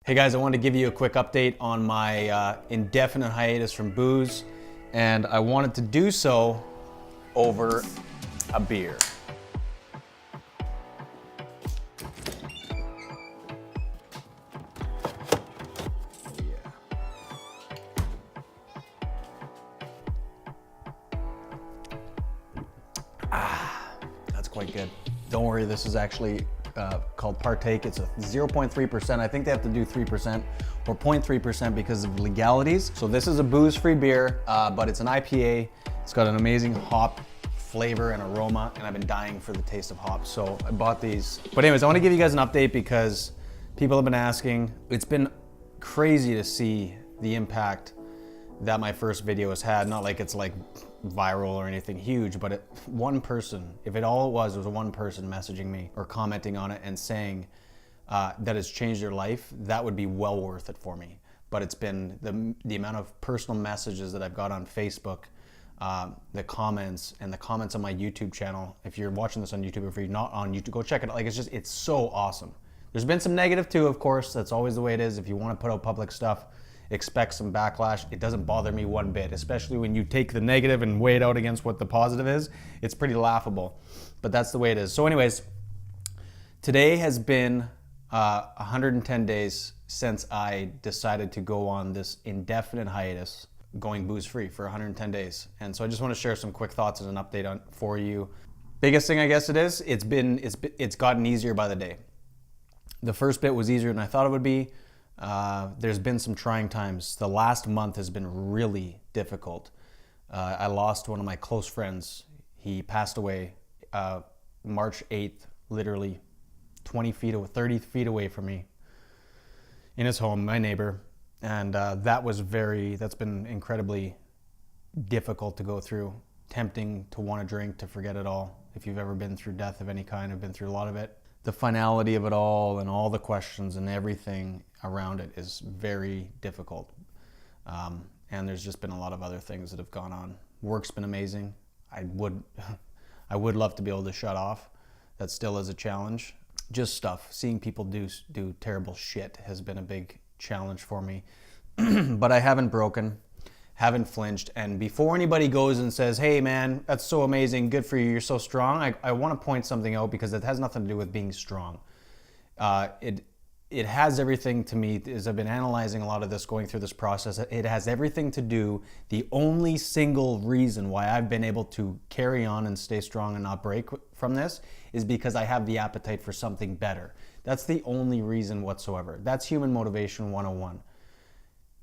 Hey guys, I wanted to give you a quick update on my indefinite hiatus from booze, and I wanted to do so over a beer. That's quite good. Don't worry, this is actually called Partake. It's a 0.3%. I think they have to do 3% or 0.3% because of legalities. So this is a booze-free beer, but it's an IPA. It's got an amazing hop flavor and aroma, and I've been dying for the taste of hops. So I bought these. But anyways, I want to give you guys an update because people have been asking. It's been crazy to see the impact that my first video has had. Not like it's like viral or anything huge, but one person, if it all it was one person messaging me or commenting on it and saying that it's changed their life, that would be well worth it for me. But it's been the amount of personal messages that I've got on Facebook, the comments on my YouTube channel. If you're watching this on YouTube, or if you're not on YouTube, go check it out. Like, it's so awesome. There's been some negative too, of course. That's always the way it is. If you want to put out public stuff, expect some backlash. It doesn't bother me one bit, especially when you take the negative and weigh it out against what the positive is. It's pretty laughable, but that's the way it is. So anyways, today has been 110 days since I decided to go on this indefinite hiatus, going booze-free for 110 days. And so I just want to share some quick thoughts and an update for you. Biggest thing, I guess it's gotten easier by the day. The first bit was easier than I thought it would be. There's been some trying times. The last month has been really difficult. I lost one of my close friends. He passed away March 8th, literally 30 feet away from me in his home, my neighbor. And that's been incredibly difficult to go through. Tempting to want to drink, to forget it all. If you've ever been through death of any kind, I've been through a lot of it. The finality of it all and all the questions and everything around it is very difficult. And there's just been a lot of other things that have gone on. Work's been amazing. I would love to be able to shut off. That still is a challenge. Just stuff. Seeing people do terrible shit has been a big challenge for me. But I haven't broken, haven't flinched. And before anybody goes and says, hey man, that's so amazing, good for you, you're so strong, I want to point something out because it has nothing to do with being strong. It has everything, to me, as I've been analyzing a lot of this, going through this process, it has everything to do, the only single reason why I've been able to carry on and stay strong and not break from this is because I have the appetite for something better. That's the only reason whatsoever. That's human motivation 101.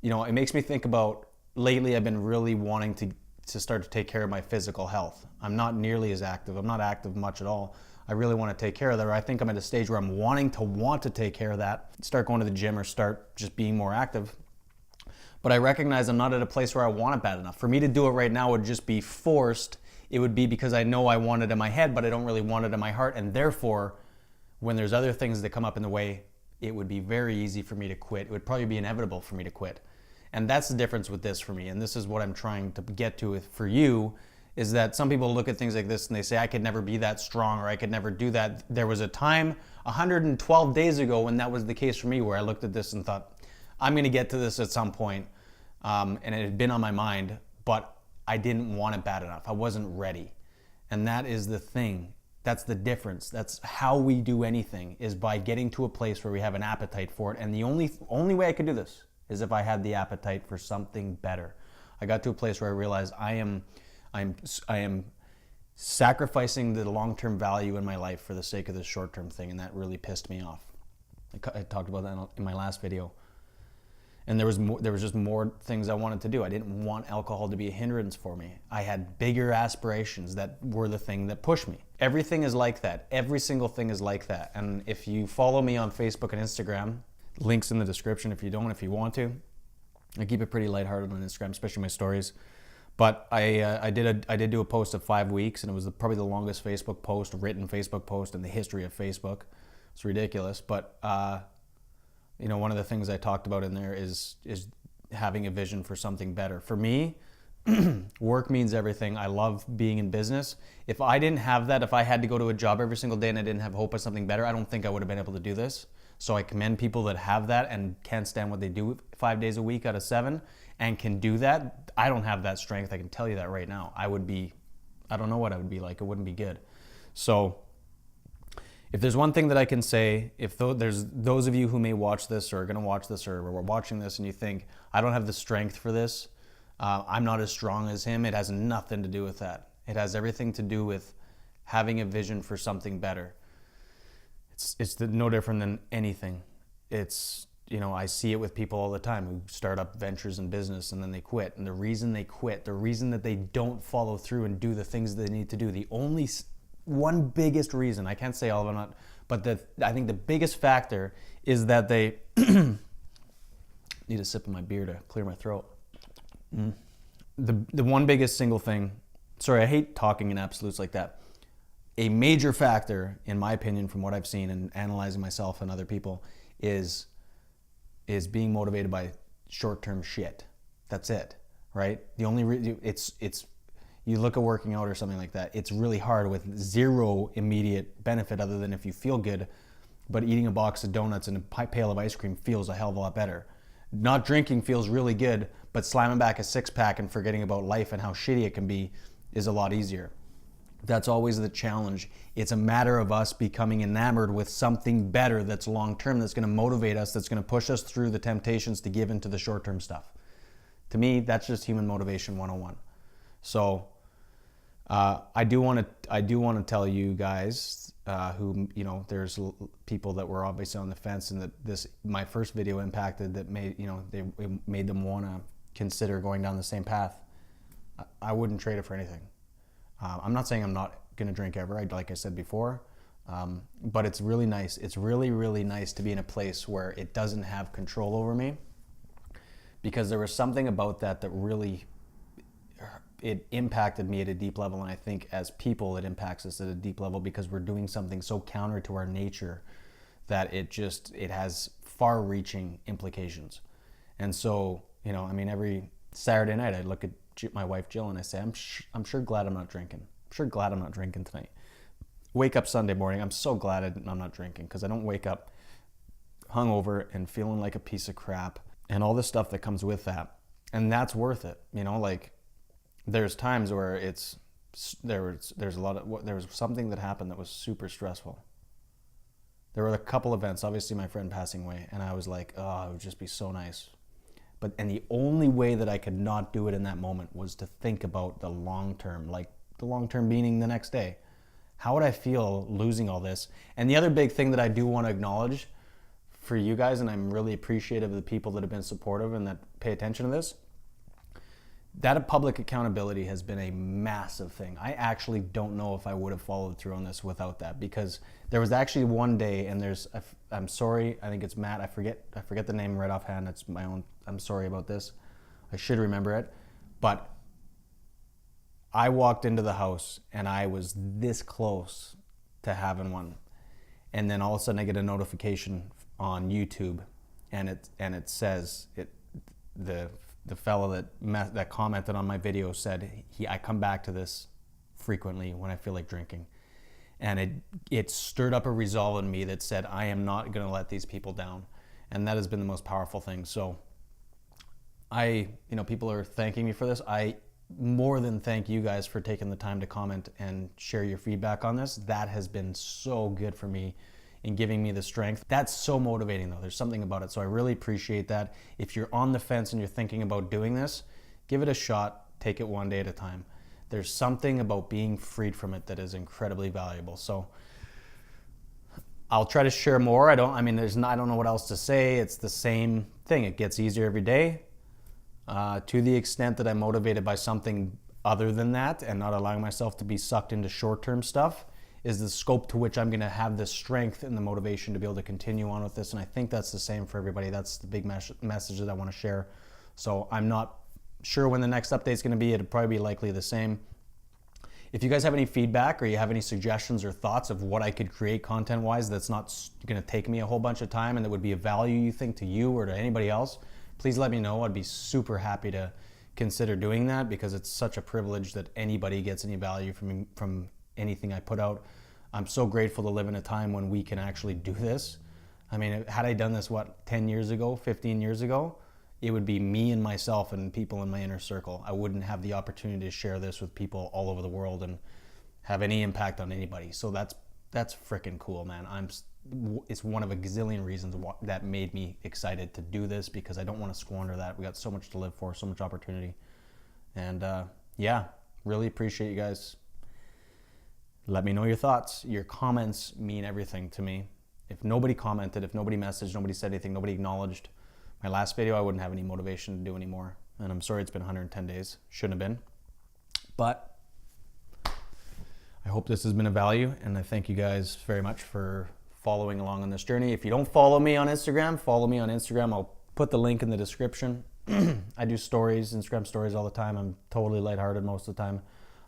You know, it makes me think about, lately I've been really wanting to start to take care of my physical health. I'm not nearly as active. I'm not active much at all. I really want to take care of that. Or I think I'm at a stage where I'm wanting to take care of that, start going to the gym or start just being more active. But I recognize I'm not at a place where I want it bad enough. For me to do it right now would just be forced. It would be because I know I want it in my head, but I don't really want it in my heart. And therefore, when there's other things that come up in the way, it would be very easy for me to quit. It would probably be inevitable for me to quit. And that's the difference with this for me. And this is what I'm trying to get to for you, is that some people look at things like this and they say, I could never be that strong, or I could never do that. There was a time 112 days ago when that was the case for me, where I looked at this and thought, I'm gonna get to this at some point. And it had been on my mind, but I didn't want it bad enough. I wasn't ready. And that is the thing. That's the difference. That's how we do anything, is by getting to a place where we have an appetite for it. And the only way I could do this is if I had the appetite for something better. I got to a place where I realized I am sacrificing the long-term value in my life for the sake of this short-term thing, and that really pissed me off. I talked about that in my last video. And there was just more things I wanted to do. I didn't want alcohol to be a hindrance for me. I had bigger aspirations that were the thing that pushed me. Everything is like that. Every single thing is like that. And if you follow me on Facebook and Instagram, links in the description if you want to. I keep it pretty lighthearted on Instagram, especially my stories. But I did do a post of 5 weeks, and it was probably the longest written Facebook post in the history of Facebook. It's ridiculous, but you know, one of the things I talked about in there is having a vision for something better. For me, work means everything. I love being in business. If I didn't have that, if I had to go to a job every single day and I didn't have hope of something better, I don't think I would have been able to do this. So I commend people that have that and can't stand what they do 5 days a week out of 7 and can do that. I don't have that strength. I can tell you that right now. I don't know what I would be like. It wouldn't be good. So if there's one thing that I can say, if there's those of you who may watch this or are going to watch this or were watching this and you think, I don't have the strength for this, I'm not as strong as him, it has nothing to do with that. It has everything to do with having a vision for something better. It's no different than anything. It's, I see it with people all the time who start up ventures in business and then they quit. And the reason they quit, the reason that they don't follow through and do the things they need to do, the only one biggest reason, I can't say all of them, but I think the biggest factor is that they need a sip of my beer to clear my throat. The one biggest single thing, sorry, I hate talking in absolutes like that. A major factor, in my opinion, from what I've seen and analyzing myself and other people, is being motivated by short-term shit. That's it, right? The only it's you look at working out or something like that. It's really hard with zero immediate benefit other than if you feel good. But eating a box of donuts and a pail of ice cream feels a hell of a lot better. Not drinking feels really good, but slamming back a 6-pack and forgetting about life and how shitty it can be is a lot easier. That's always the challenge. It's a matter of us becoming enamored with something better that's long-term, that's going to motivate us, that's going to push us through the temptations to give into the short-term stuff. To me, that's just human motivation 101. So I do want to tell you guys who, there's people that were obviously on the fence and that my first video impacted, that it made them want to consider going down the same path. I wouldn't trade it for anything. I'm not saying I'm not going to drink ever, like I said before, but it's really nice. It's really, really nice to be in a place where it doesn't have control over me, because there was something about that really, it impacted me at a deep level. And I think as people, it impacts us at a deep level because we're doing something so counter to our nature that it has far-reaching implications. And so, every Saturday night I'd look at my wife Jill and I say, I'm sure glad I'm not drinking. I'm sure glad I'm not drinking tonight. Wake up Sunday morning, I'm so glad I'm not drinking, because I don't wake up hungover and feeling like a piece of crap and all the stuff that comes with that. And that's worth it. There's times where there was something that happened that was super stressful. There were a couple events, obviously my friend passing away, and I was like, oh, it would just be so nice. And the only way that I could not do it in that moment was to think about the long term, like the long term meaning the next day. How would I feel losing all this? And the other big thing that I do want to acknowledge for you guys, and I'm really appreciative of the people that have been supportive and that pay attention to this, that public accountability has been a massive thing. I actually don't know if I would have followed through on this without that, because there was actually one day, and I'm sorry, I think it's Matt, I forget the name right offhand, it's my own, I'm sorry about this, I should remember it, but I walked into the house and I was this close to having one, and then all of a sudden I get a notification on YouTube, and it says the fellow that commented on my video said, I come back to this frequently when I feel like drinking. And it stirred up a resolve in me that said, I am not going to let these people down. And that has been the most powerful thing. So people are thanking me for this. I more than thank you guys for taking the time to comment and share your feedback on this. That has been so good for me in giving me the strength. That's so motivating though. There's something about it. So I really appreciate that. If you're on the fence and you're thinking about doing this, give it a shot. Take it one day at a time. There's something about being freed from it that is incredibly valuable. So I'll try to share more. I don't know what else to say. It's the same thing. It gets easier every day. To the extent that I'm motivated by something other than that and not allowing myself to be sucked into short-term stuff, is the scope to which I'm going to have the strength and the motivation to be able to continue on with this. And I think that's the same for everybody. That's the big message that I want to share. So I'm not sure when the next update is going to be. It'll probably be likely the same. If you guys have any feedback or you have any suggestions or thoughts of what I could create content-wise that's not going to take me a whole bunch of time and that would be of value, you think, to you or to anybody else, please let me know. I'd be super happy to consider doing that, because it's such a privilege that anybody gets any value from anything I put out. I'm so grateful to live in a time when we can actually do this. I mean, had I done this, 10 years ago, 15 years ago, it would be me and myself and people in my inner circle. I wouldn't have the opportunity to share this with people all over the world and have any impact on anybody. So that's freaking cool, man. It's one of a gazillion reasons that made me excited to do this, because I don't want to squander that. We got so much to live for, so much opportunity. And yeah, really appreciate you guys. Let me know your thoughts. Your comments mean everything to me. If nobody commented, if nobody messaged, nobody said anything, nobody acknowledged my last video, I wouldn't have any motivation to do anymore. And I'm sorry it's been 110 days. Shouldn't have been. But I hope this has been of value, and I thank you guys very much for following along on this journey. If you don't follow me on Instagram, follow me on Instagram. I'll put the link in the description. I do stories, Instagram stories all the time. I'm totally lighthearted most of the time.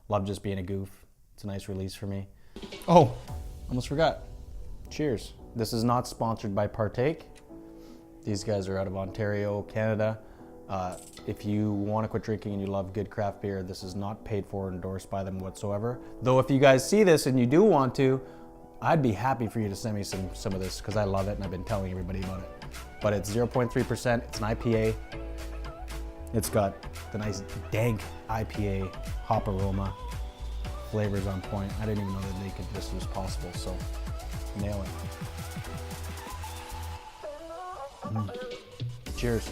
Love just being a goof. It's a nice release for me. Oh, almost forgot. Cheers. This is not sponsored by Partake. These guys are out of Ontario, Canada. If you want to quit drinking and you love good craft beer, this is not paid for or endorsed by them whatsoever. Though if you guys see this and you do want to, I'd be happy for you to send me some of this, because I love it and I've been telling everybody about it. But it's 0.3%, it's an IPA. It's got the nice dank IPA hop aroma. Flavors on point. I didn't even know that this was possible, so nail it. Cheers.